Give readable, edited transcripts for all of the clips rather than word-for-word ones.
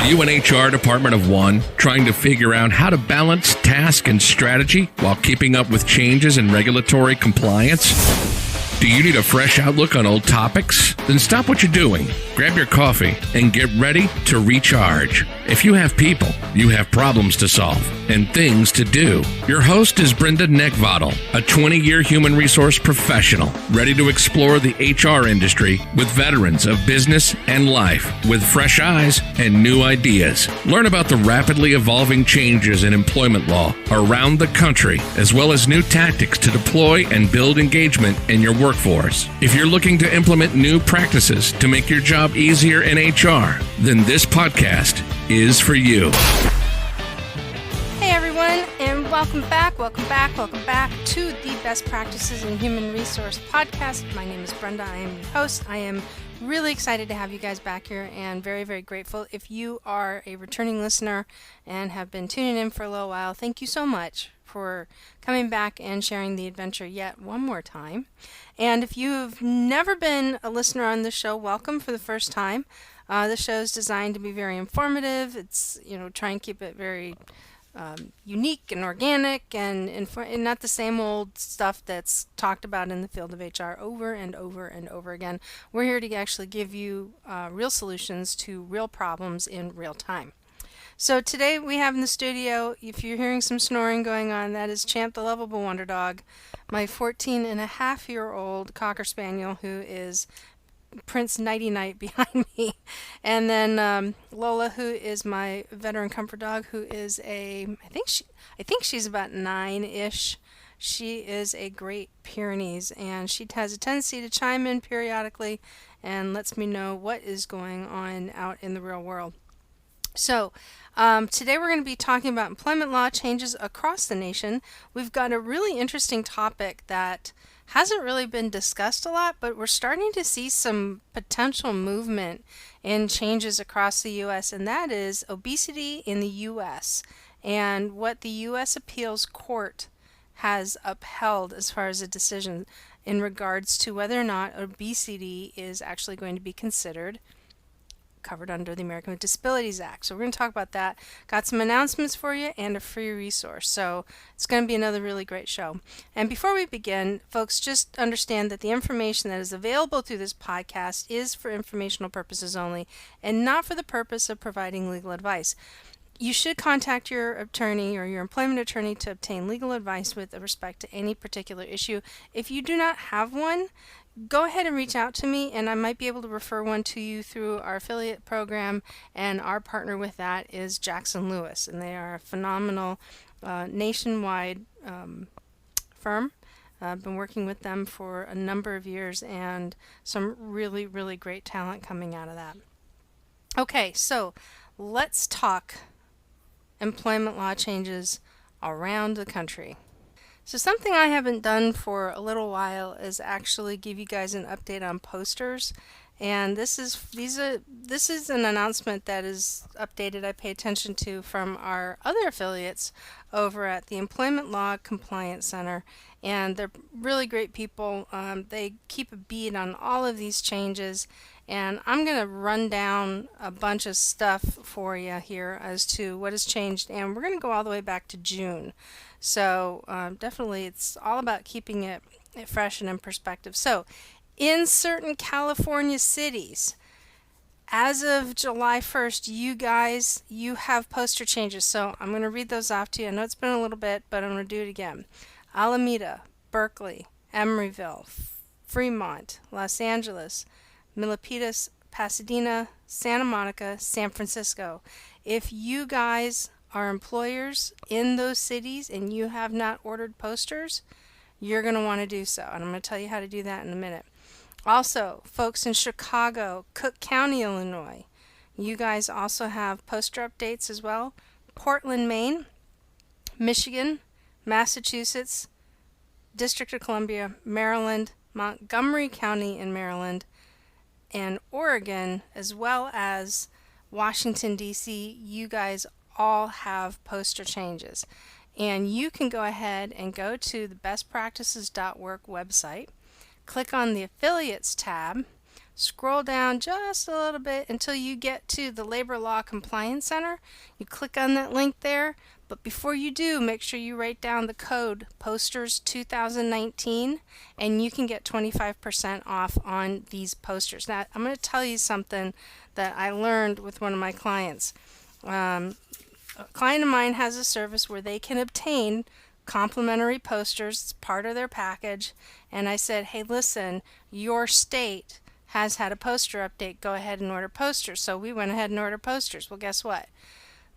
Are you an HR department of one, trying to figure out how to balance task and strategy while keeping up with changes in regulatory compliance? Do you need a fresh outlook on old topics? Then stop what you're doing, grab your coffee, and get ready to recharge. If you have people, you have problems to solve and things to do. Your host is Brenda, a 20-year human resource professional, ready to explore the HR industry with veterans of business and life with fresh eyes and new ideas. Learn about the rapidly evolving changes in employment law around the country, as well as new tactics to deploy and build engagement in your workforce. If you're looking to implement new practices to make your job easier in HR, then this podcast is for you. Hey everyone, and welcome back to the Best Practices in Human Resource podcast. My name is Brenda. I am your host. I am really excited to have you guys back here and very, very grateful. If you are a returning listener and have been tuning in for a little while, thank you so much for coming back and sharing the adventure yet one more time. And if you've never been a listener on this show, welcome for the first time. The show is designed to be very informative. It's, try and keep it very unique and organic and not the same old stuff that's talked about in the field of HR over and over and over again. We're here to actually give you real solutions to real problems in real time. So today we have in the studio, if you're hearing some snoring going on, that is Champ the Lovable Wonder Dog, my 14-and-a-half-year-old Cocker Spaniel, who is Prince Nighty Night behind me, and then Lola, who is my veteran comfort dog, who is I think she's about 9-ish. She is a Great Pyrenees, and she has a tendency to chime in periodically and lets me know what is going on out in the real world. So today we're going to be talking about employment law changes across the nation. We've got a really interesting topic that hasn't really been discussed a lot, but we're starting to see some potential movement in changes across the U.S., and that is obesity in the U.S. and what the U.S. Appeals Court has upheld as far as a decision in regards to whether or not obesity is actually going to be considered covered under the American with Disabilities Act. So we're going to talk about that. Got some announcements for you and a free resource. So it's going to be another really great show. And before we begin, folks, just understand that the information that is available through this podcast is for informational purposes only and not for the purpose of providing legal advice. You should contact your attorney or your employment attorney to obtain legal advice with respect to any particular issue. If you do not have one, go ahead and reach out to me, and I might be able to refer one to you through our affiliate program, and our partner with that is Jackson Lewis, and they are a phenomenal nationwide firm. I've been working with them for a number of years, and some really, really great talent coming out of that. Okay, so let's talk employment law changes around the country. So something I haven't done for a little while is actually give you guys an update on posters. And this is an announcement that is updated, I pay attention to, from our other affiliates over at the Employment Law Compliance Center. And they're really great people. They keep a beat on all of these changes. And I'm going to run down a bunch of stuff for you here as to what has changed. And we're going to go all the way back to June. So definitely it's all about keeping it fresh and in perspective. So in certain California cities, as of July 1st, you have poster changes. So I'm going to read those off to you. I know it's been a little bit, but I'm going to do it again. Alameda, Berkeley, Emeryville, Fremont, Los Angeles, Milpitas, Pasadena, Santa Monica, San Francisco. If you guys are employers in those cities and you have not ordered posters, you're going to want to do so. And I'm going to tell you how to do that in a minute. Also, folks in Chicago, Cook County, Illinois, you guys also have poster updates as well. Portland, Maine, Michigan, Massachusetts, District of Columbia, Maryland, Montgomery County in Maryland, and Oregon, as well as Washington, D.C., you guys all have poster changes. And you can go ahead and go to the bestpractices.org website, click on the affiliates tab, scroll down just a little bit until you get to the Labor Law Compliance Center. You click on that link there, but before you do, make sure you write down the code posters 2019 and you can get 25% off on these posters. Now, I'm going to tell you something that I learned with one of my clients. A client of mine has a service where they can obtain complimentary posters. It's part of their package. And I said, hey, listen, your state has had a poster update. Go ahead and order posters. So we went ahead and ordered posters. Well, guess what?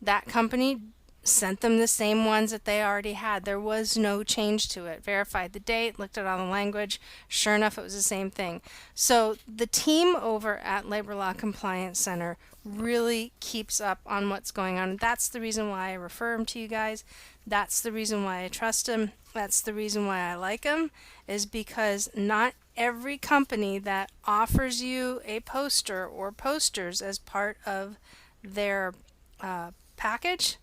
That company sent them the same ones that they already had. There was no change to it. Verified the date, looked at all the language. Sure enough, it was the same thing. So the team over at Labor Law Compliance Center really keeps up on what's going on. That's the reason why I refer them to you guys. That's the reason why I trust them. That's the reason why I like them, is because not every company that offers you a poster or posters as part of their package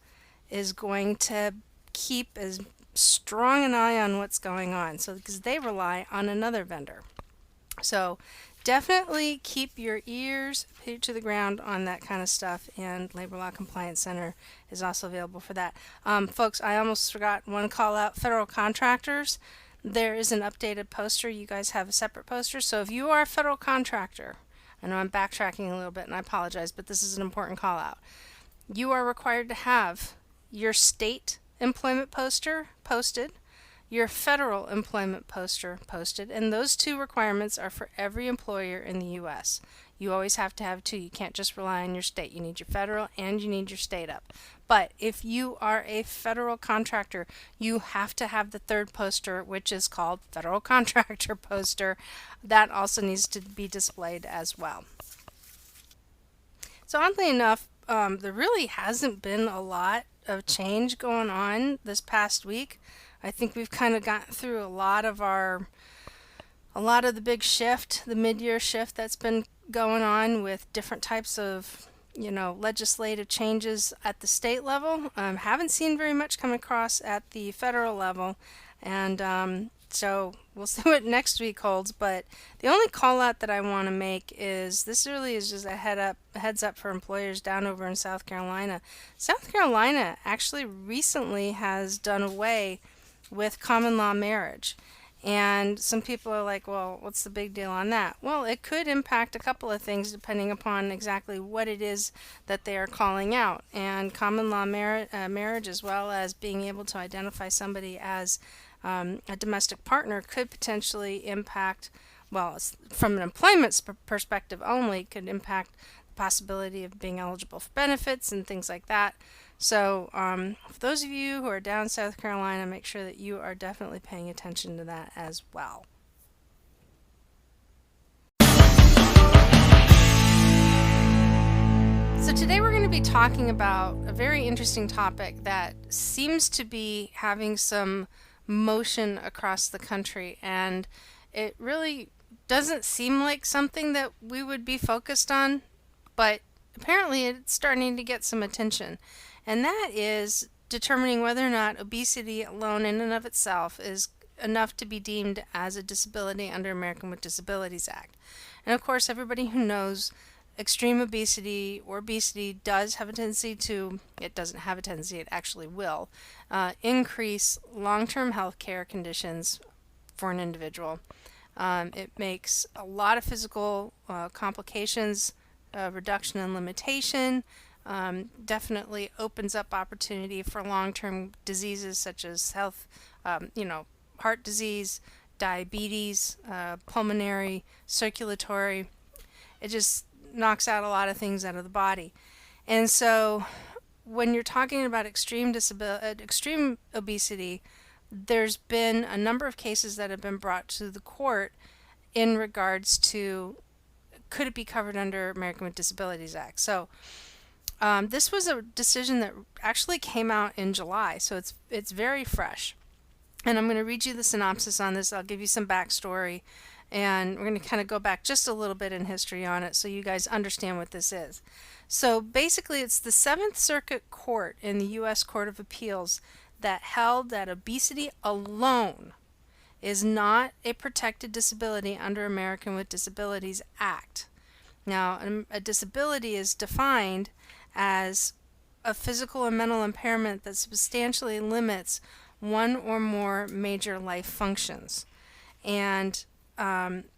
is going to keep as strong an eye on what's going on. So because they rely on another vendor. So definitely keep your ears to the ground on that kind of stuff, and Labor Law Compliance Center is also available for that. Folks, I almost forgot one call out. Federal contractors, there is an updated poster. You guys have a separate poster. So if you are a federal contractor, I know I'm backtracking a little bit and I apologize, but this is an important call out. You are required to have your state employment poster posted, your federal employment poster posted, and those two requirements are for every employer in the U.S. You always have to have two. You can't just rely on your state. You need your federal and you need your state up. But if you are a federal contractor, you have to have the third poster, which is called federal contractor poster. That also needs to be displayed as well. So oddly enough, there really hasn't been a lot of change going on this past week. I think we've kind of gotten through a lot of the big shift, the mid-year shift that's been going on with different types of, legislative changes at the state level. Haven't seen very much come across at the federal level, and so we'll see what next week holds. But the only call out that I want to make is this really is just a heads up for employers down over in South Carolina. South Carolina actually recently has done away with common law marriage. And some people are like, well, what's the big deal on that? Well, it could impact a couple of things depending upon exactly what it is that they are calling out. And common law marriage, as well as being able to identify somebody as a domestic partner, could potentially impact, well, from an employment perspective only, could impact the possibility of being eligible for benefits and things like that. So for those of you who are down in South Carolina, make sure that you are definitely paying attention to that as well. So today we're going to be talking about a very interesting topic that seems to be having some motion across the country, and it really doesn't seem like something that we would be focused on, but apparently it's starting to get some attention. And that is determining whether or not obesity alone in and of itself is enough to be deemed as a disability under American with Disabilities Act. And of course, everybody who knows extreme obesity or obesity does have a tendency to, it doesn't have a tendency, it actually will, increase long-term health care conditions for an individual. It makes a lot of physical complications, reduction in limitation, definitely opens up opportunity for long-term diseases such as heart disease, diabetes, pulmonary, circulatory. It just knocks out a lot of things out of the body. And so when you're talking about extreme obesity, there's been a number of cases that have been brought to the court in regards to could it be covered under American with Disabilities Act. So this was a decision that actually came out in July, so it's very fresh. And I'm going to read you the synopsis on this. I'll give you some backstory, and we're going to kind of go back just a little bit in history on it so you guys understand what this is. So basically, it's the 7th Circuit Court in the U.S. Court of Appeals that held that obesity alone is not a protected disability under American with Disabilities Act. Now, a disability is defined as a physical or mental impairment that substantially limits one or more major life functions. And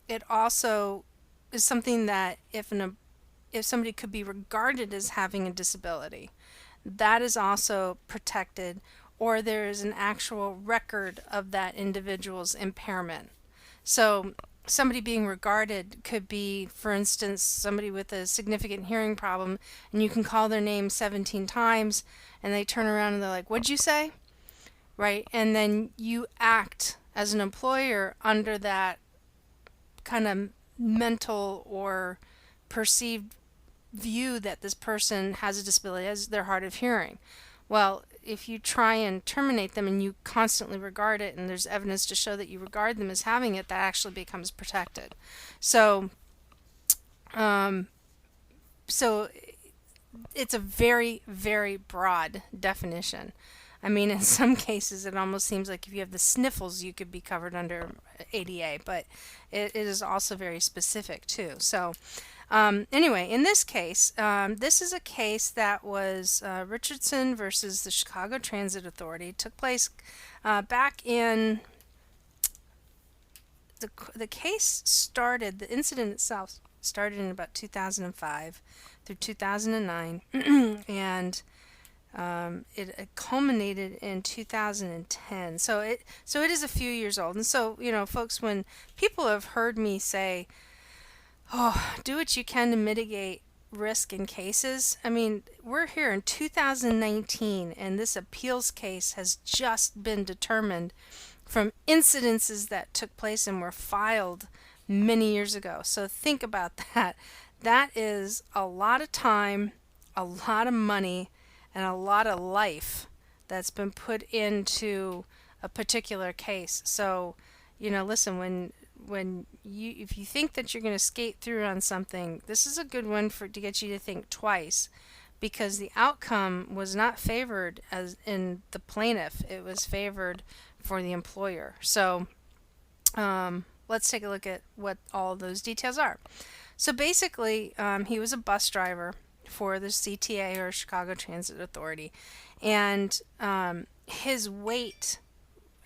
it also is something that if somebody could be regarded as having a disability, that is also protected, or there is an actual record of that individual's impairment. So somebody being regarded could be, for instance, somebody with a significant hearing problem, and you can call their name 17 times, and they turn around and they're like, "What'd you say?" Right? And then you act as an employer under that kind of mental or perceived view that this person has a disability, as they're hard of hearing. Well, if you try and terminate them and you constantly regard it, and there's evidence to show that you regard them as having it, that actually becomes protected. So, so it's a very, very broad definition. I mean, in some cases, it almost seems like if you have the sniffles, you could be covered under ADA, but it is also very specific too. So, anyway, in this case, this is a case that was Richardson versus the Chicago Transit Authority. It took place back in the case started. The incident itself started in about 2005 through 2009, and it culminated in 2010. So it is a few years old. And so, folks, when people have heard me say, "Oh, do what you can to mitigate risk in cases," I mean, we're here in 2019, and this appeals case has just been determined from incidences that took place and were filed many years ago. So think about that. That is a lot of time, a lot of money, and a lot of life that's been put into a particular case. So, listen, if you think that you're going to skate through on something, this is a good one to get you to think twice, because the outcome was not favored as in the plaintiff. It was favored for the employer. So, let's take a look at what all those details are. So basically, he was a bus driver for the CTA, or Chicago Transit Authority, and his weight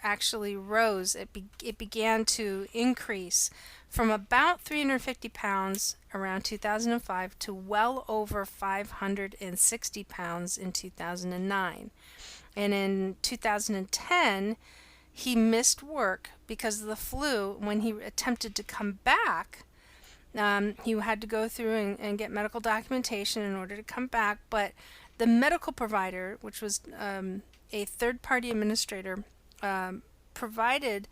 actually rose. It began to increase from about 350 pounds around 2005 to well over 560 pounds in 2009. And in 2010, he missed work because of the flu. When he attempted to come back, he had to go through and get medical documentation in order to come back, but the medical provider, which was a third-party administrator, provided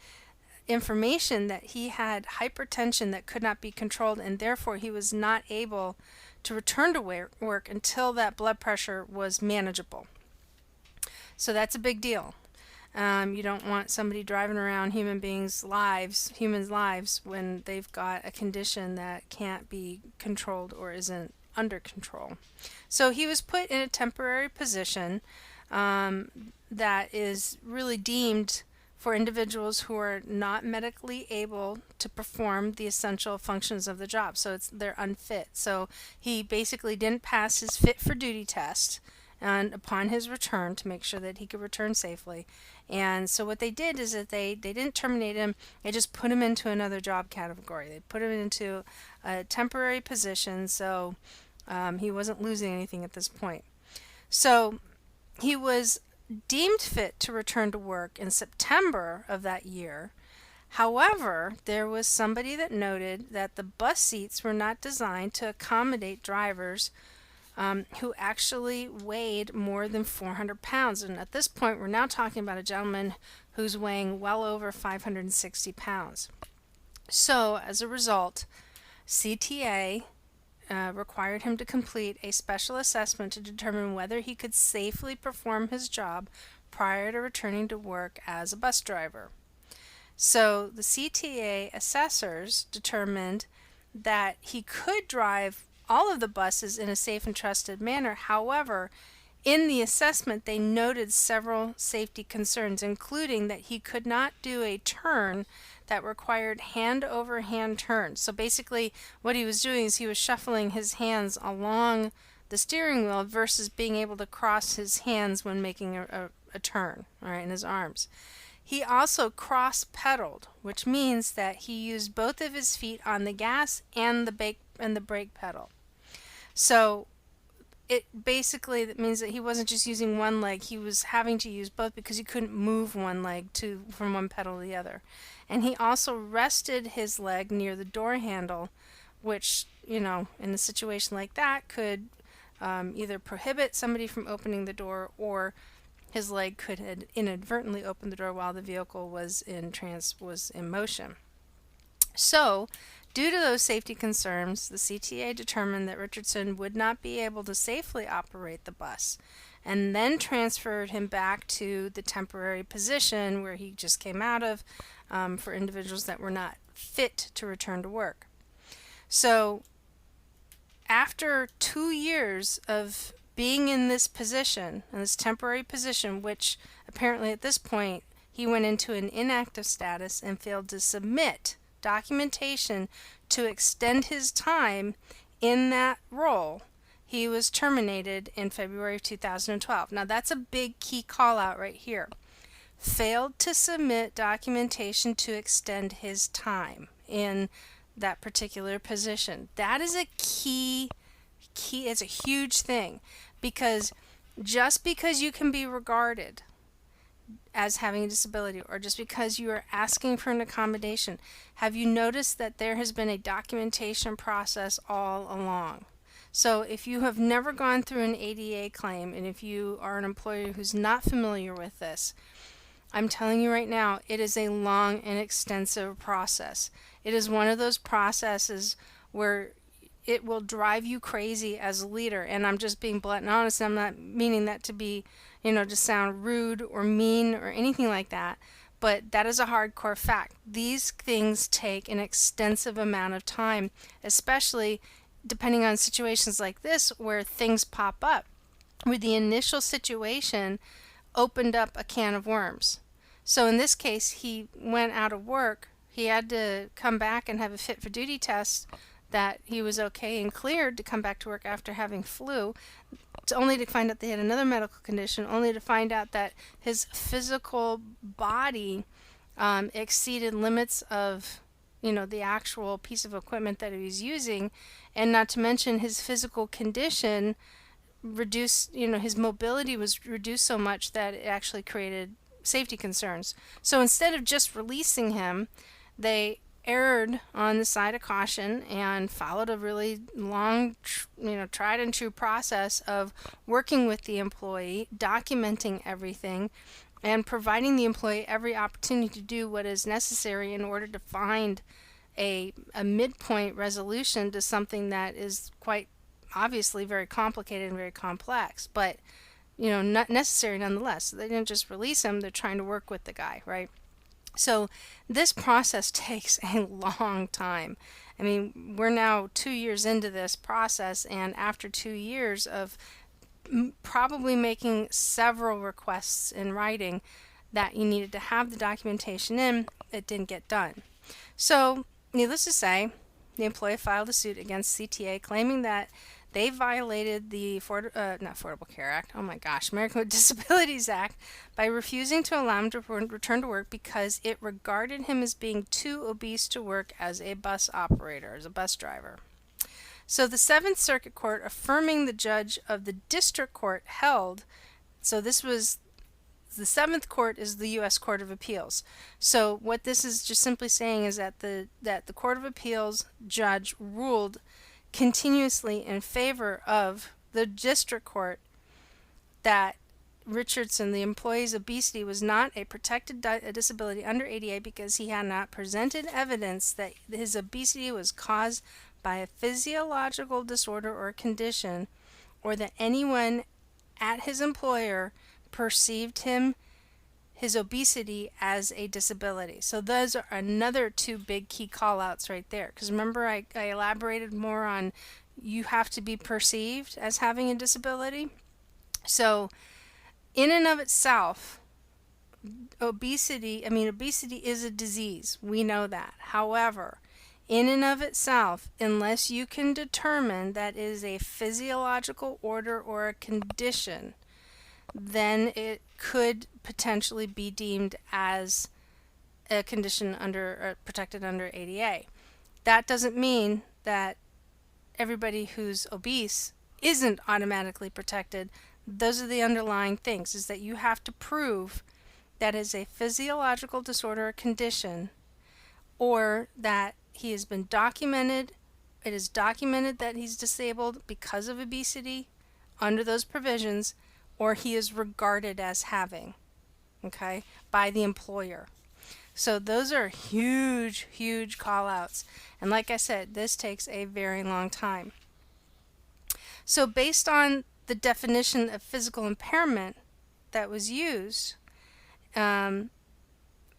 information that he had hypertension that could not be controlled, and therefore he was not able to return to work until that blood pressure was manageable. So that's a big deal. You don't want somebody driving around humans' lives when they've got a condition that can't be controlled or isn't under control. So he was put in a temporary position that is really deemed for individuals who are not medically able to perform the essential functions of the job. So they're unfit. So he basically didn't pass his fit for duty test, and upon his return, to make sure that he could return safely. And so what they did is that they didn't terminate him, they just put him into another job category. They put him into a temporary position, so he wasn't losing anything at this point. So he was deemed fit to return to work in September of that year. However, there was somebody that noted that the bus seats were not designed to accommodate drivers who actually weighed more than 400 pounds. And at this point, we're now talking about a gentleman who's weighing well over 560 pounds. So, as a result, CTA required him to complete a special assessment to determine whether he could safely perform his job prior to returning to work as a bus driver. So, the CTA assessors determined that he could drive all of the buses in a safe and trusted manner. However, In the assessment, they noted several safety concerns, including that he could not do a turn that required hand-over-hand turns. So basically, what he was doing is he was shuffling his hands along the steering wheel versus being able to cross his hands when making a turn, all right, in his arms. He also cross-pedaled, which means that he used both of his feet on the gas and the brake pedal. So it basically that means that he wasn't just using one leg, he was having to use both because he couldn't move one leg from one pedal to the other. And he also rested his leg near the door handle, which, in a situation like that could either prohibit somebody from opening the door, or his leg could have inadvertently opened the door while the vehicle was in motion. So, due to those safety concerns, the CTA determined that Richardson would not be able to safely operate the bus, and then transferred him back to the temporary position where he just came out of, for individuals that were not fit to return to work. So, after 2 years of being in this position, in this temporary position, which apparently at this point he went into an inactive status and failed to submit documentation to extend his time in that role, he was terminated in February of 2012. Now that's a big key call out right here. Failed to submit documentation to extend his time in that particular position. That is a key, it's a huge thing, because just because you can be regarded as having a disability, or just because you are asking for an accommodation, have you noticed that there has been a documentation process all along? So if you have never gone through an ADA claim, and if you are an employer who's not familiar with this, I'm telling you right now, it is a long and extensive process. It is one of those processes where it will drive you crazy as a leader. And I'm just being blunt and honest. I'm not meaning that to be, to sound rude or mean or anything like that. But that is a hardcore fact. These things take an extensive amount of time, especially depending on situations like this where things pop up, where the initial situation opened up a can of worms. So in this case, he went out of work. He had to come back and have a fit for duty test that he was okay and cleared to come back to work after having flu, only to find out they had another medical condition, only to find out that his physical body exceeded limits of the actual piece of equipment that he was using, and not to mention his physical condition reduced, his mobility was reduced so much that it actually created safety concerns. So instead of just releasing him, they erred on the side of caution and followed a really long, tried and true process of working with the employee, documenting everything, and providing the employee every opportunity to do what is necessary in order to find a midpoint resolution to something that is quite obviously very complicated and very complex, but not necessary nonetheless. They didn't just release him, they're trying to work with the guy, right? So this process takes a long time. I mean, we're now 2 years into this process, and after 2 years of probably making several requests in writing that you needed to have the documentation in, it didn't get done. So, needless to say, the employee filed a suit against CTA claiming that they violated the Affordable Care Act, American with Disabilities Act, by refusing to allow him to return to work because it regarded him as being too obese to work as a bus operator, as a bus driver. So the Seventh Circuit Court, affirming the judge of the district court, held, so this was, the Seventh Court is the U.S. Court of Appeals. So what this is just simply saying is that the Court of Appeals judge ruled continuously in favor of the district court that Richardson, the employee's obesity, was not a protected disability under ADA because he had not presented evidence that his obesity was caused by a physiological disorder or condition, or that anyone at his employer perceived his obesity as a disability. So those are another two big key call-outs right there. Because remember I elaborated more on you have to be perceived as having a disability? So, in and of itself, obesity is a disease. We know that. However, in and of itself, unless you can determine that it is a physiological order or a condition, then it could potentially be deemed as a condition protected under ADA. That doesn't mean that everybody who's obese isn't automatically protected. Those are the underlying things, is that you have to prove that is a physiological disorder or condition, or that he has been documented, it is documented that he's disabled because of obesity under those provisions, or he is regarded as having, okay, by the employer. So those are huge, huge call outs. And like I said, this takes a very long time. So based on the definition of physical impairment that was used,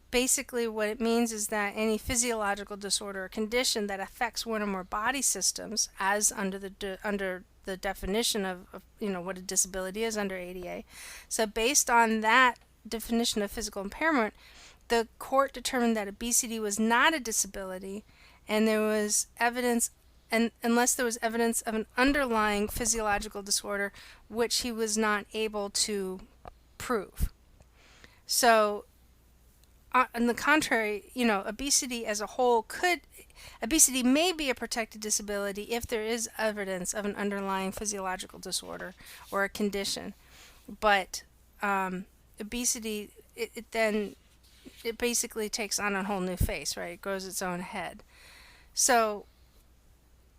basically what it means is that any physiological disorder or condition that affects one or more body systems, as under the definition of what a disability is under ADA. So based on that definition of physical impairment, the court determined that obesity was not a disability, and there was evidence, and unless there was evidence of an underlying physiological disorder, which he was not able to prove. So, on the contrary, obesity as a whole obesity may be a protected disability if there is evidence of an underlying physiological disorder or a condition. But obesity, it basically takes on a whole new face, right? It grows its own head. So,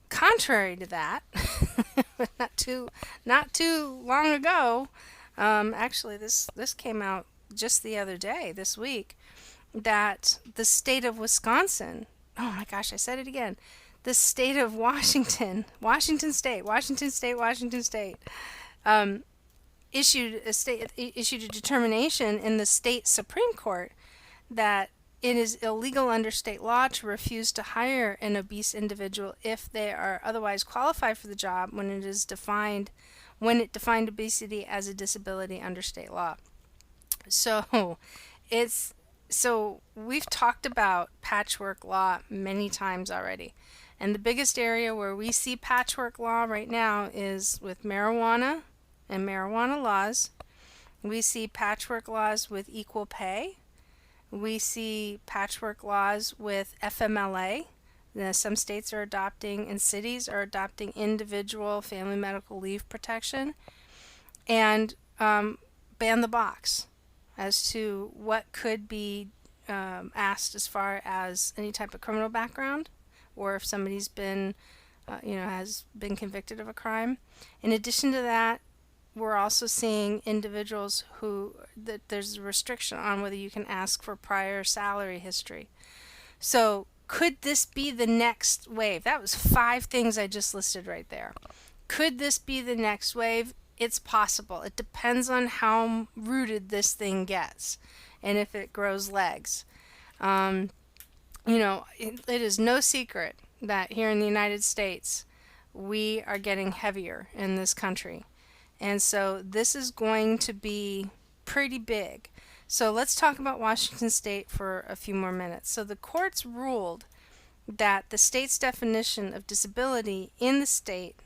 contrary to that, not too long ago, actually this came out just the other day, this week, that the state of Wisconsin, oh my gosh, I said it again, the state of Washington State, issued a determination in the state Supreme Court that it is illegal under state law to refuse to hire an obese individual if they are otherwise qualified for the job when it defined obesity as a disability under state law. So we've talked about patchwork law many times already. And the biggest area where we see patchwork law right now is with marijuana and marijuana laws. We see patchwork laws with equal pay. We see patchwork laws with FMLA. Some states are adopting, and cities are adopting, individual family medical leave protection. And ban the box as to what could be asked as far as any type of criminal background, or if somebody's been, has been convicted of a crime. In addition to that, we're also seeing individuals that there's a restriction on whether you can ask for prior salary history. So could this be the next wave? That was 5 things I just listed right there. Could this be the next wave? It's possible. It depends on how rooted this thing gets and if it grows legs. It is no secret that here in the United States, we are getting heavier in this country. And so this is going to be pretty big. So let's talk about Washington State for a few more minutes. So the courts ruled that the state's definition of disability in the state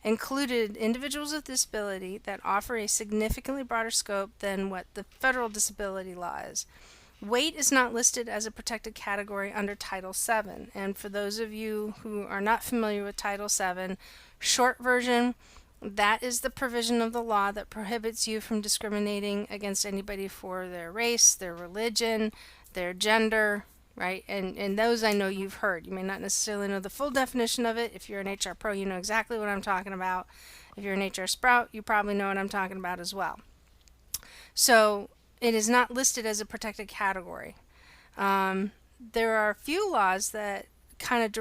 included individuals with disability that offer a significantly broader scope than what the federal disability law is. Weight is not listed as a protected category under Title VII. And for those of you who are not familiar with Title VII, short version, that is the provision of the law that prohibits you from discriminating against anybody for their race, their religion, their gender, right? And those I know you've heard. You may not necessarily know the full definition of it. If you're an HR pro, you know exactly what I'm talking about. If you're an HR sprout, you probably know what I'm talking about as well. So it is not listed as a protected category. There are a few laws that kind of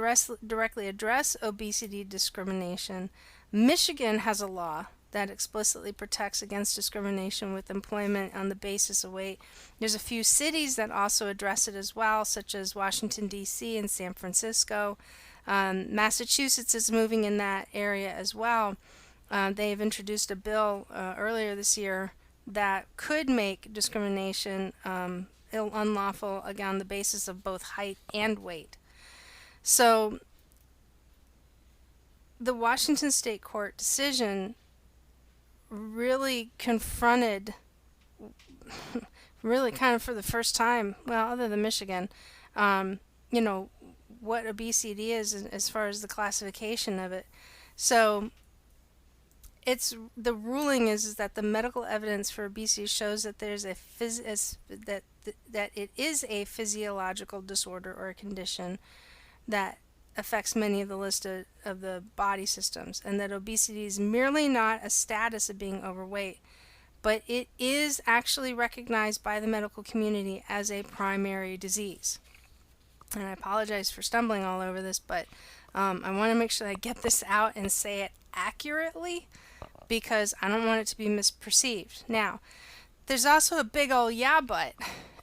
directly address obesity discrimination. Michigan has a law that explicitly protects against discrimination with employment on the basis of weight. There's a few cities that also address it as well, such as Washington, D.C. and San Francisco. Massachusetts is moving in that area as well. They've introduced a bill earlier this year that could make discrimination unlawful on the basis of both height and weight. So the Washington State Court decision really confronted, really kind of for the first time, well, other than Michigan, you know, what obesity is as far as the classification of it. So the ruling is that the medical evidence for obesity shows that there's that it is a physiological disorder or a condition that affects many of the list of the body systems, and that obesity is merely not a status of being overweight, but it is actually recognized by the medical community as a primary disease. And I apologize for stumbling all over this, but I want to make sure I get this out and say it accurately, because I don't want it to be misperceived. Now, there's also a big old yeah but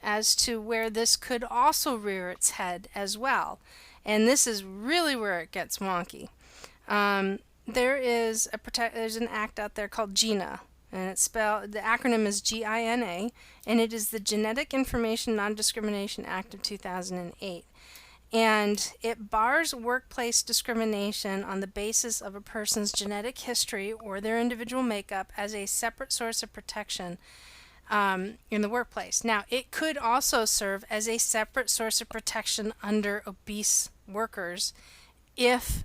as to where this could also rear its head as well. And this is really where it gets wonky. There's an act out there called GINA, and the acronym is GINA, and it is the Genetic Information Non-Discrimination Act of 2008. And it bars workplace discrimination on the basis of a person's genetic history or their individual makeup as a separate source of protection in the workplace. Now, it could also serve as a separate source of protection under obese workers if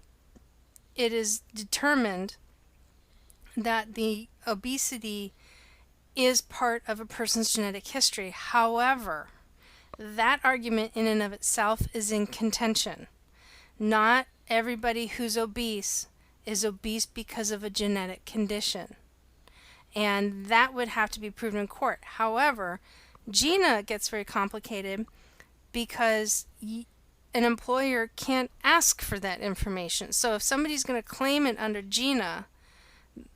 it is determined that the obesity is part of a person's genetic history. However, that argument in and of itself is in contention. Not everybody who's obese is obese because of a genetic condition. And that would have to be proven in court. However, GINA gets very complicated because an employer can't ask for that information. So if somebody's going to claim it under GINA,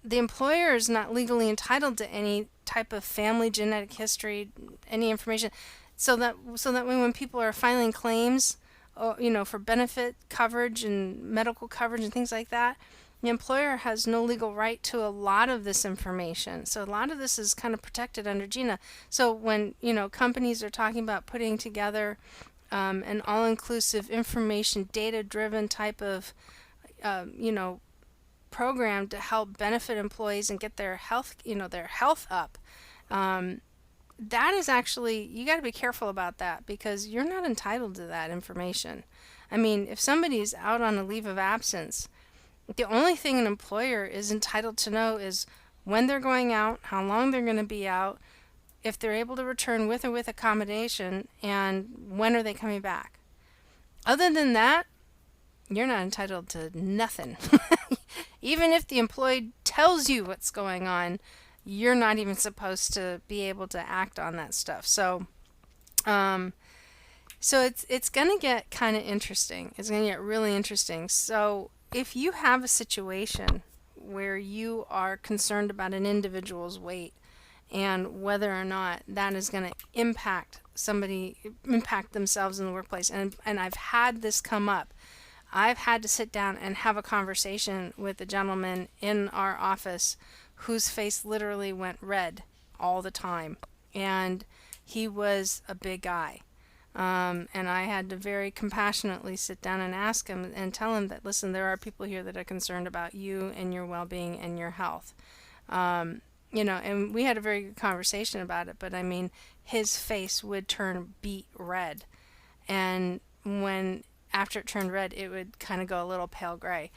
the employer is not legally entitled to any type of family genetic history, any information. So that way when people are filing claims, for benefit coverage and medical coverage and things like that, the employer has no legal right to a lot of this information. So a lot of this is kind of protected under GINA. So when, companies are talking about putting together an all-inclusive information, data-driven type of, program to help benefit employees and get their health up, that is actually, you got to be careful about that, because you're not entitled to that information. I mean, if somebody's out on a leave of absence, the only thing an employer is entitled to know is when they're going out, how long they're going to be out, if they're able to return with or with accommodation, and when are they coming back. Other than that, you're not entitled to nothing. Even if the employee tells you what's going on, you're not even supposed to be able to act on that stuff. So it's going to get kind of interesting. It's going to get really interesting. So if you have a situation where you are concerned about an individual's weight and whether or not that is going to impact themselves in the workplace, and I've had this come up. I've had to sit down and have a conversation with a gentleman in our office whose face literally went red all the time, and he was a big guy. And I had to very compassionately sit down and ask him and tell him that, listen, there are people here that are concerned about you and your well-being and your health. And we had a very good conversation about it, but I mean, his face would turn beet red. And after it turned red, it would kind of go a little pale gray.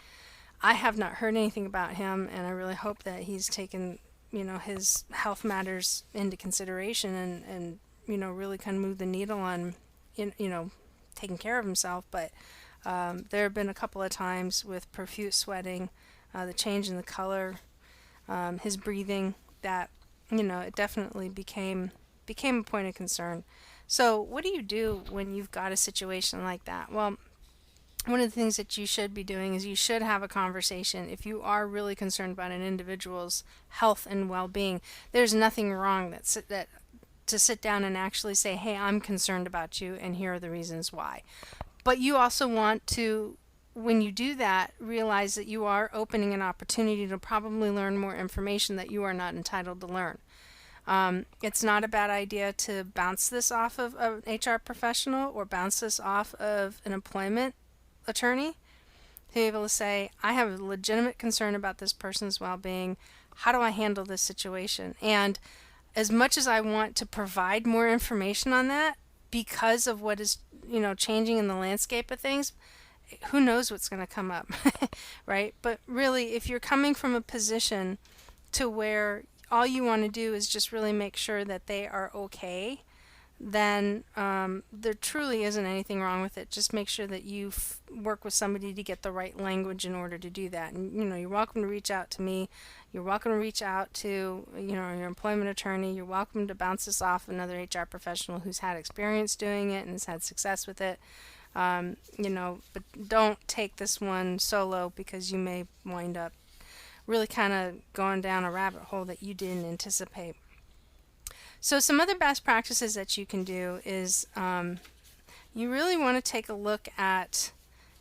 I have not heard anything about him, and I really hope that he's taken, his health matters into consideration and really kind of move the needle on, taking care of himself. But there have been a couple of times with profuse sweating, the change in the color, his breathing, that, it definitely became a point of concern. So what do you do when you've got a situation like that? Well, one of the things that you should be doing is you should have a conversation. If you are really concerned about an individual's health and well-being, there's nothing wrong that to sit down and actually say, hey, I'm concerned about you, and here are the reasons why. But you also want to when you do that, realize that you are opening an opportunity to probably learn more information that you are not entitled to learn. It's not a bad idea to bounce this off of an HR professional or bounce this off of an employment attorney, to be able to say, I have a legitimate concern about this person's well-being. How do I handle this situation? And as much as I want to provide more information on that, because of what is, changing in the landscape of things, who knows what's going to come up, right? But really, if you're coming from a position to where all you want to do is just really make sure that they are okay, then there truly isn't anything wrong with it. Just make sure that you work with somebody to get the right language in order to do that. And you're welcome to reach out to me. You're welcome to reach out to your employment attorney. You're welcome to bounce this off another HR professional who's had experience doing it and has had success with it. But don't take this one solo, because you may wind up really kind of going down a rabbit hole that you didn't anticipate. So some other best practices that you can do is you really want to take a look at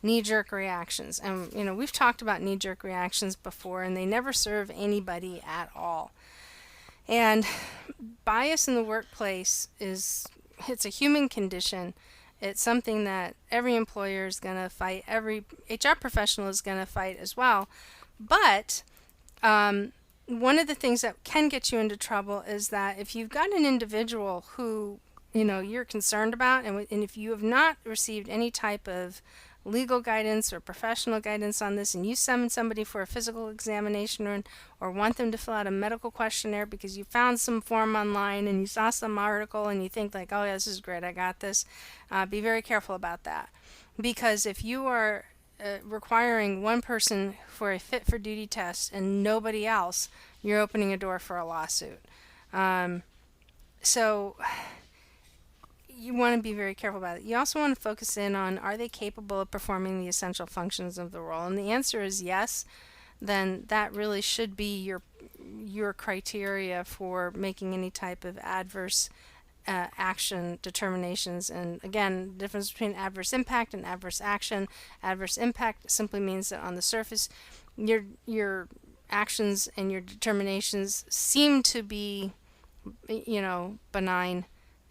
knee-jerk reactions. And, we've talked about knee-jerk reactions before, and they never serve anybody at all. And bias in the workplace it's a human condition. It's something that every employer is going to fight, every HR professional is going to fight as well. But one of the things that can get you into trouble is that if you've got an individual who you're concerned about, and if you have not received any type of legal guidance or professional guidance on this, and you summon somebody for a physical examination or want them to fill out a medical questionnaire because you found some form online and you saw some article and you think like, oh yeah, this is great, I got this, be very careful about that. Because if you are requiring one person for a fit for duty test and nobody else, you're opening a door for a lawsuit. So you want to be very careful about it. You also want to focus in on, are they capable of performing the essential functions of the role? And the answer is yes. Then that really should be your criteria for making any type of adverse action determinations. And again, the difference between adverse impact and adverse action. Adverse impact simply means that on the surface, your actions and your determinations seem to be, benign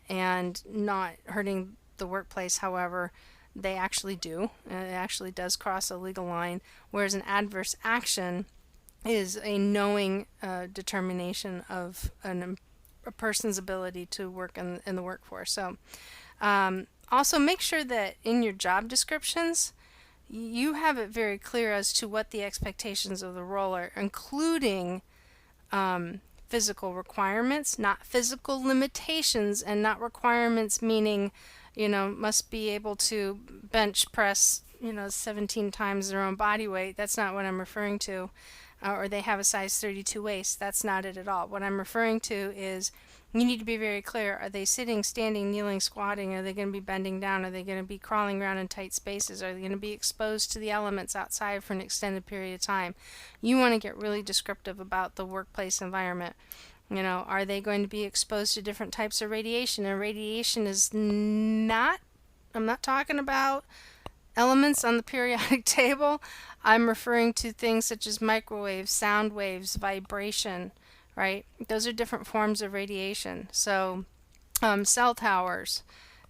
and not hurting the workplace. However, they actually do. It actually does cross a legal line, whereas an adverse action is a knowing determination of a person's ability to work in the workforce. So also make sure that in your job descriptions, you have it very clear as to what the expectations of the role are, including physical requirements, not physical limitations, and not requirements meaning, must be able to bench press, 17 times their own body weight. That's not what I'm referring to. Or they have a size 32 waist. That's not it at all. What I'm referring to is you need to be very clear. Are they sitting, standing, kneeling, squatting? Are they going to be bending down? Are they going to be crawling around in tight spaces? Are they going to be exposed to the elements outside for an extended period of time? You want to get really descriptive about the workplace environment. Are they going to be exposed to different types of radiation? And radiation is not, I'm not talking about elements on the periodic table. I'm referring to things such as microwaves, sound waves, vibration, right? Those are different forms of radiation. So cell towers,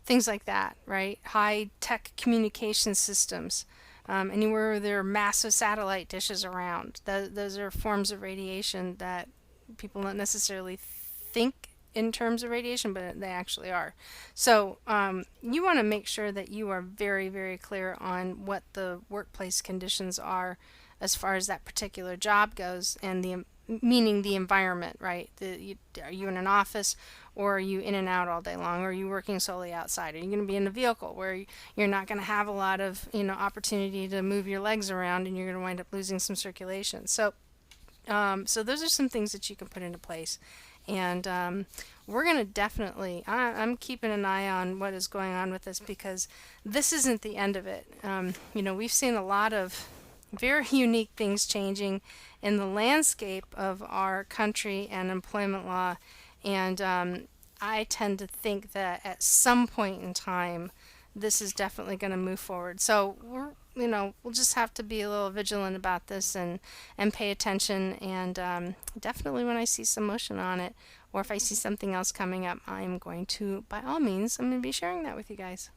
things like that, right? High-tech communication systems, anywhere where there are massive satellite dishes around. Those are forms of radiation that people don't necessarily think in terms of radiation, but they actually are. So you want to make sure that you are very, very clear on what the workplace conditions are as far as that particular job goes, and meaning the environment, right? Are you in an office, or are you in and out all day long? Or are you working solely outside? Are you going to be in a vehicle where you're not going to have a lot of opportunity to move your legs around, and you're going to wind up losing some circulation? So those are some things that you can put into place. And we're going to definitely, I'm keeping an eye on what is going on with this, because this isn't the end of it. We've seen a lot of very unique things changing in the landscape of our country and employment law. And I tend to think that at some point in time, this is definitely going to move forward. So we'll just have to be a little vigilant about this and pay attention. And definitely when I see some motion on it, or if I see something else coming up, I'm going to, by all means, I'm going to be sharing that with you guys.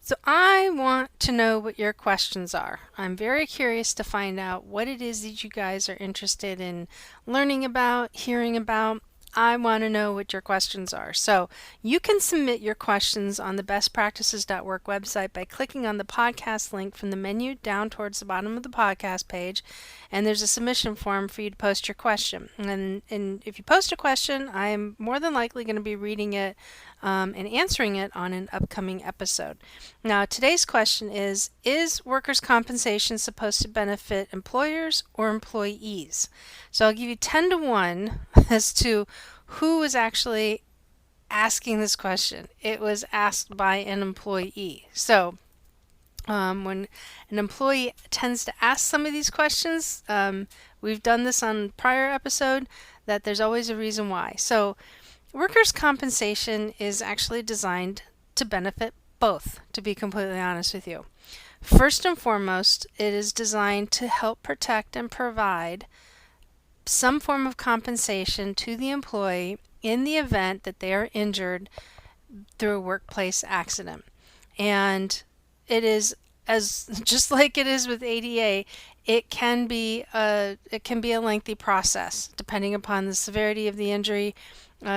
So I want to know what your questions are. I'm very curious to find out what it is that you guys are interested in learning about, hearing about. I want to know what your questions are. So you can submit your questions on the bestpractices.work website by clicking on the podcast link from the menu down towards the bottom of the podcast page, and there's a submission form for you to post your question. And if you post a question, I'm more than likely going to be reading it and answering it on an upcoming episode. Now, today's question is workers' compensation supposed to benefit employers or employees? So I'll give you 10 to 1 as to who was actually asking this question. It was asked by an employee. So when an employee tends to ask some of these questions, we've done this on prior episode, that there's always a reason why. So workers' compensation is actually designed to benefit both, to be completely honest with you. First and foremost, it is designed to help protect and provide some form of compensation to the employee in the event that they are injured through a workplace accident. And it is, as just like it is with ADA, it can be a lengthy process depending upon the severity of the injury,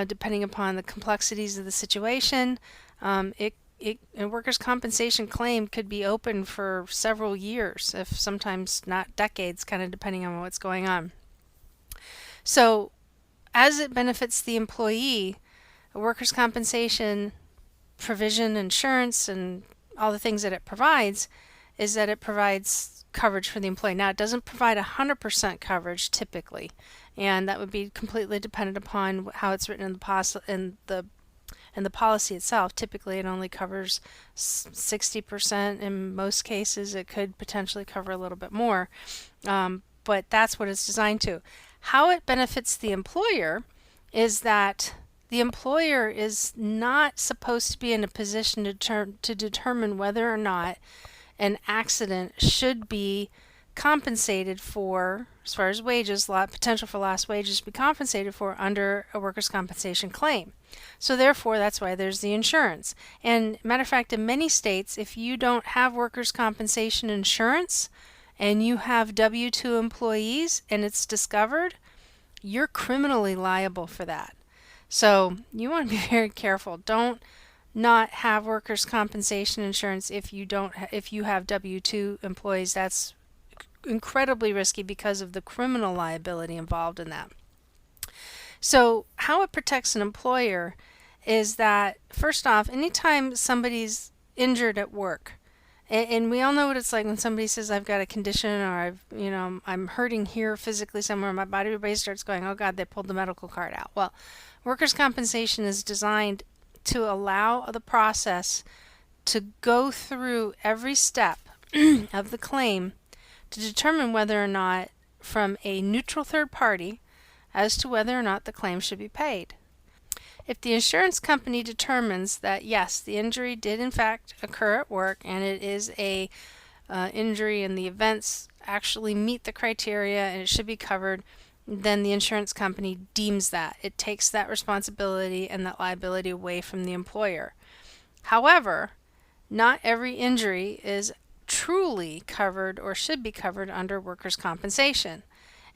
depending upon the complexities of the situation. A workers' compensation claim could be open for several years, if sometimes not decades, kind of depending on what's going on. So as it benefits the employee, a workers' compensation provision, insurance, and all the things that it provides is that it provides coverage for the employee. Now, it doesn't provide 100% coverage typically, and that would be completely dependent upon how it's written in the policy itself. Typically, it only covers 60%. In most cases, it could potentially cover a little bit more, but that's what it's designed to. How it benefits the employer is that the employer is not supposed to be in a position to determine whether or not an accident should be compensated for, as far as wages, potential for lost wages, be compensated for under a workers' compensation claim. So therefore, that's why there's the insurance. And matter of fact, in many states, if you don't have workers' compensation insurance and you have W-2 employees and it's discovered, you're criminally liable for that. So you want to be very careful. Don't not have workers' compensation insurance if you have W-2 employees. That's incredibly risky because of the criminal liability involved in that. So how it protects an employer is that, first off, anytime somebody's injured at work, and we all know what it's like when somebody says, I've got a condition, or I'm hurting here physically somewhere in my body, everybody starts going, oh God, they pulled the medical card out. Well, workers' compensation is designed to allow the process to go through every step of the claim to determine whether or not, from a neutral third party, as to whether or not the claim should be paid. If the insurance company determines that yes, the injury did in fact occur at work and it is a injury and the events actually meet the criteria and it should be covered, then the insurance company deems that. It takes that responsibility and that liability away from the employer. However, not every injury is truly covered or should be covered under workers' compensation.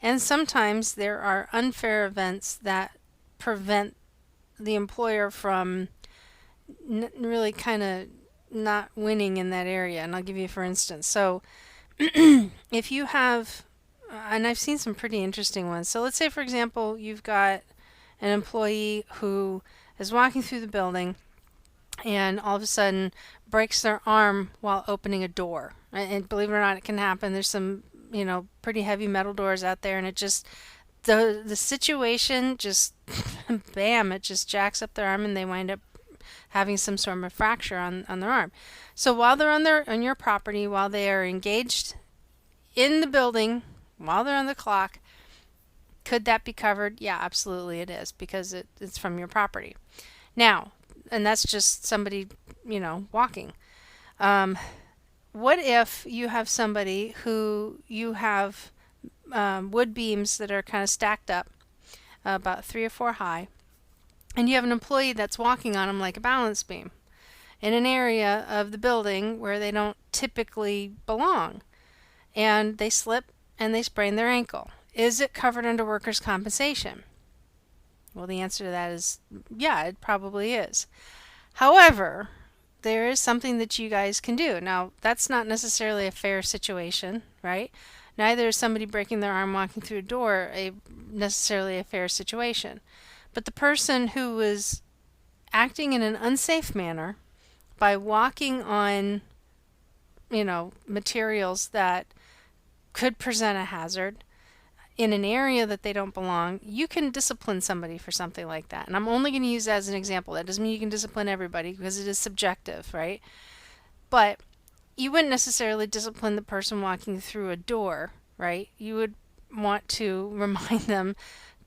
And sometimes there are unfair events that prevent the employer from really kind of not winning in that area. And I'll give you for instance. So if you have, and I've seen some pretty interesting ones. So let's say, for example, you've got an employee who is walking through the building and all of a sudden breaks their arm while opening a door. And believe it or not, it can happen. There's some, pretty heavy metal doors out there, and it just, the situation just, bam, it just jacks up their arm and they wind up having some sort of fracture on their arm. So while they're on your property, while they are engaged in the building while they're on the clock. Could that be covered? Yeah, absolutely it is, because it's from your property. Now, and that's just somebody, walking. What if you have somebody who you have wood beams that are kind of stacked up, about 3 or 4 high, and you have an employee that's walking on them like a balance beam in an area of the building where they don't typically belong, and they slip and they sprain their ankle? Is it covered under workers' compensation? Well, the answer to that is yeah, it probably is. However, there is something that you guys can do. Now, that's not necessarily a fair situation, right? Neither is somebody breaking their arm walking through a door necessarily a fair situation. But the person who was acting in an unsafe manner by walking on, materials that could present a hazard in an area that they don't belong, you can discipline somebody for something like that. And I'm only going to use that as an example. That doesn't mean you can discipline everybody, because it is subjective, right? But you wouldn't necessarily discipline the person walking through a door, right? You would want to remind them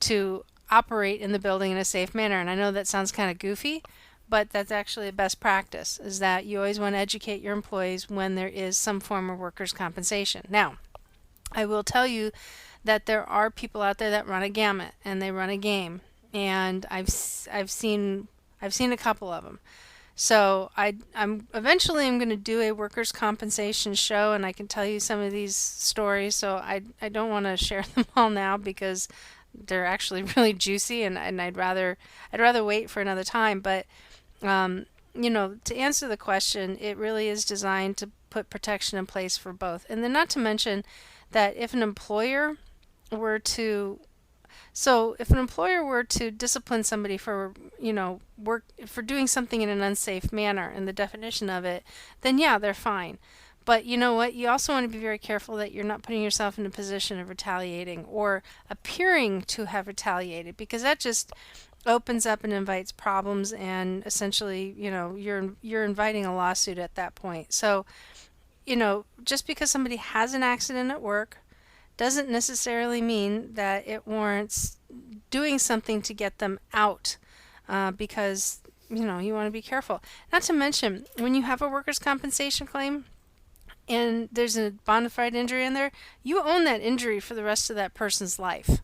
to operate in the building in a safe manner. And I know that sounds kind of goofy, but that's actually a best practice, is that you always want to educate your employees when there is some form of workers' compensation. Now, I will tell you that there are people out there that run a gamut and they run a game, and I've seen a couple of them. So I'm eventually going to do a workers' compensation show, and I can tell you some of these stories. So I don't want to share them all now, because they're actually really juicy, and I'd rather wait for another time. But to answer the question, it really is designed to put protection in place for both. And then, not to mention that if an employer were to discipline somebody for doing something in an unsafe manner, and the definition of it, then yeah, they're fine. But you know what? You also want to be very careful that you're not putting yourself in a position of retaliating or appearing to have retaliated, because that just opens up and invites problems, and essentially, you're inviting a lawsuit at that point. So, just because somebody has an accident at work doesn't necessarily mean that it warrants doing something to get them out, because you want to be careful. Not to mention, when you have a workers' compensation claim and there's a bona fide injury in there, you own that injury for the rest of that person's life.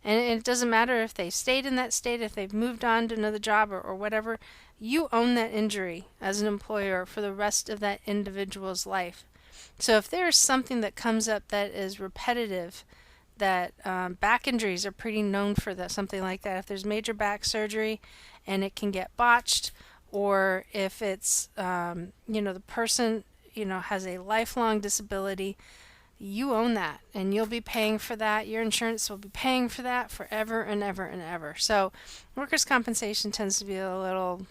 And it doesn't matter if they stayed in that state, if they've moved on to another job or whatever, you own that injury as an employer for the rest of that individual's life. So if there's something that comes up that is repetitive, that back injuries are pretty known for that, something like that. If there's major back surgery and it can get botched, or if it's, the person, has a lifelong disability, you own that, and you'll be paying for that. Your insurance will be paying for that forever and ever and ever. So workers' compensation tends to be a little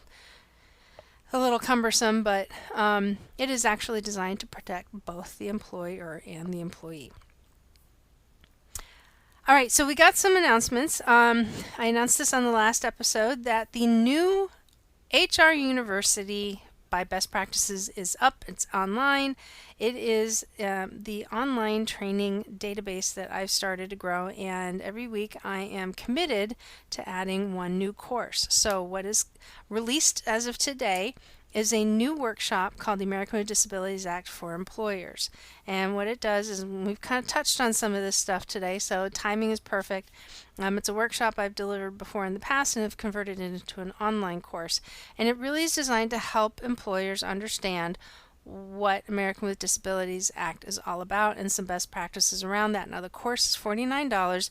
cumbersome, but it is actually designed to protect both the employer and the employee. All right, so we got some announcements. I announced this on the last episode that the new HR University by Best Practices is up. It's online. It is the online training database that I've started to grow, and every week I am committed to adding one new course. So what is released as of today is a new workshop called the American with Disabilities Act for Employers. And what it does is, we've kind of touched on some of this stuff today, so timing is perfect. It's a workshop I've delivered before in the past and have converted it into an online course. And it really is designed to help employers understand what American with Disabilities Act is all about and some best practices around that. Now, the course is $49,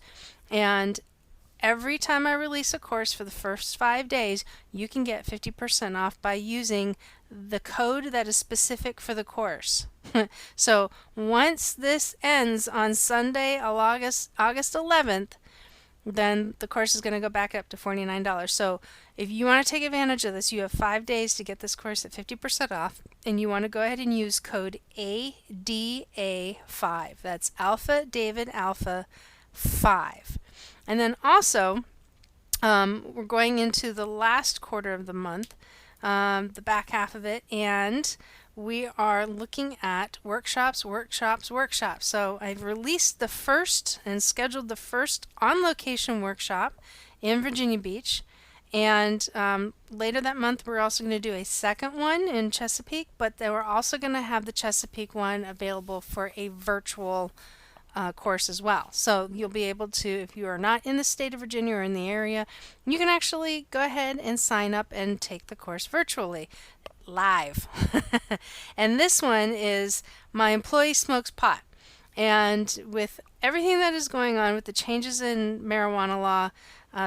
and every time I release a course for the first 5 days, you can get 50% off by using the code that is specific for the course. So once this ends on Sunday, August 11th, then the course is going to go back up to $49. So if you want to take advantage of this, you have 5 days to get this course at 50% off, and you want to go ahead and use code ADA5. That's Alpha David Alpha 5. And then also, we're going into the last quarter of the month. the back half of it, and we are looking at workshops. So I've released the first and scheduled the first on-location workshop in Virginia Beach. And later that month, we're also going to do a second one in Chesapeake, but then we're also going to have the Chesapeake one available for a virtual course as well. So you'll be able to, if you are not in the state of Virginia or in the area, you can actually go ahead and sign up and take the course virtually, live. And this one is My Employee Smokes Pot. And with everything that is going on with the changes in marijuana law,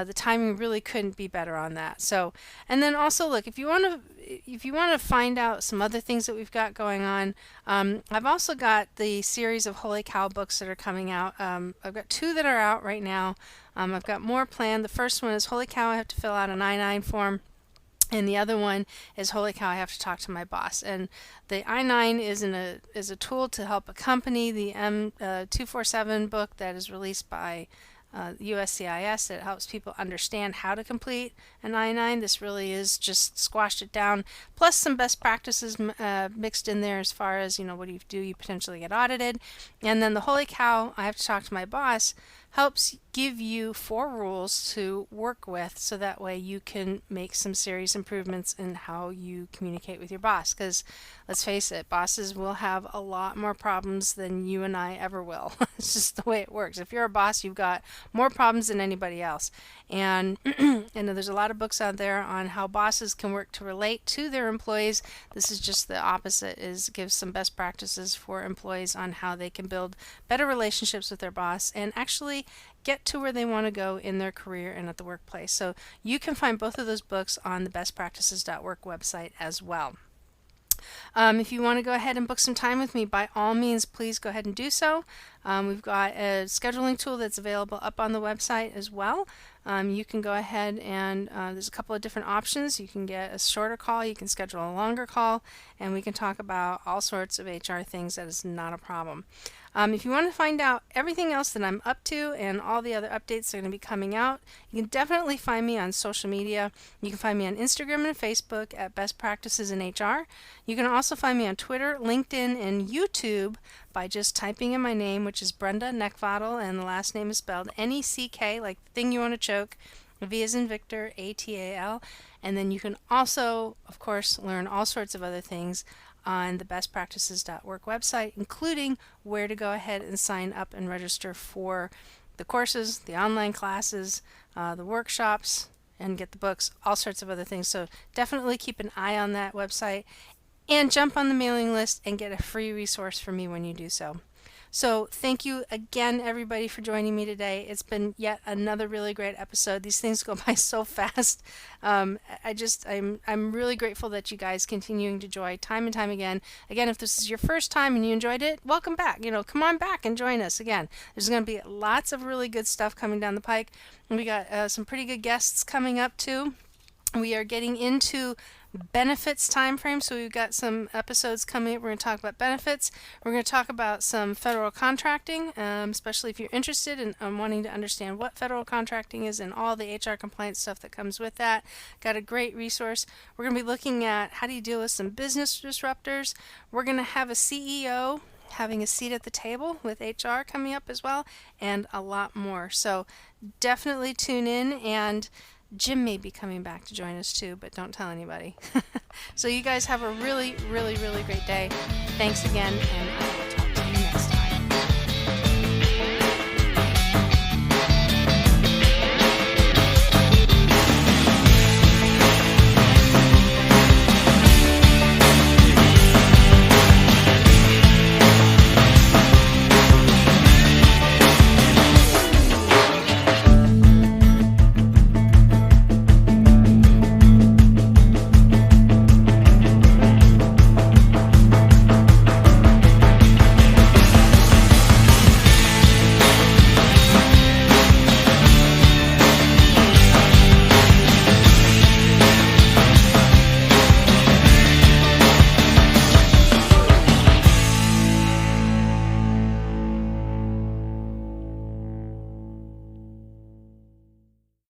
the timing really couldn't be better on that. So, and then also look, if you want to find out some other things that we've got going on, I've also got the series of Holy Cow books that are coming out. I've got 2 that are out right now. I've got more planned. The first one is Holy Cow, I have to fill out an I-9 form. And the other one is Holy Cow, I have to talk to my boss. And the I-9 is a tool to help accompany the M247 book that is released by USCIS. It helps people understand how to complete an I-9. This really is just squashed it down, plus some best practices mixed in there as far as, what do you do? You potentially get audited. And then the Holy Cow, I have to talk to my boss, helps give you 4 rules to work with so that way you can make some serious improvements in how you communicate with your boss. Because let's face it, bosses will have a lot more problems than you and I ever will. It's just the way it works. If you're a boss, you've got more problems than anybody else. And there's a lot of books out there on how bosses can work to relate to their employees. This is just the opposite, is gives some best practices for employees on how they can build better relationships with their boss and actually get to where they want to go in their career and at the workplace. So you can find both of those books on the bestpractices.work website as well. If you want to go ahead and book some time with me, by all means, please go ahead and do so. We've got a scheduling tool that's available up on the website as well. You can go ahead and there's a couple of different options. You can get a shorter call, you can schedule a longer call, and we can talk about all sorts of HR things. That is not a problem. If you want to find out everything else that I'm up to and all the other updates that are going to be coming out, you can definitely find me on social media. You can find me on Instagram and Facebook at Best Practices in HR. You can also find me on Twitter, LinkedIn, and YouTube by just typing in my name, which is Brenda Neckvattle, and the last name is spelled N-E-C-K, like the thing you want to choke, V as in Victor, A-T-A-L. And then you can also, of course, learn all sorts of other things on the bestpractices.work website, including where to go ahead and sign up and register for the courses, the online classes, the workshops, and get the books, all sorts of other things. So definitely keep an eye on that website and jump on the mailing list and get a free resource from me when you do so. So thank you again, everybody, for joining me today. It's been yet another really great episode. These things go by so fast. I'm really grateful that you guys continuing to enjoy time and time again. Again, if this is your first time and you enjoyed it, welcome back. Come on back and join us again. There's going to be lots of really good stuff coming down the pike. And we got some pretty good guests coming up too. We are getting into benefits time frame, so we've got some episodes coming up. We're going to talk about benefits. We're going to talk about some federal contracting, especially if you're interested in wanting to understand what federal contracting is and all the HR compliance stuff that comes with that. Got a great resource. We're going to be looking at how do you deal with some business disruptors. We're going to have a CEO having a seat at the table with HR coming up as well, and a lot more. So definitely tune in, and Jim may be coming back to join us too, but don't tell anybody. So you guys have a really, really, really great day. Thanks again, and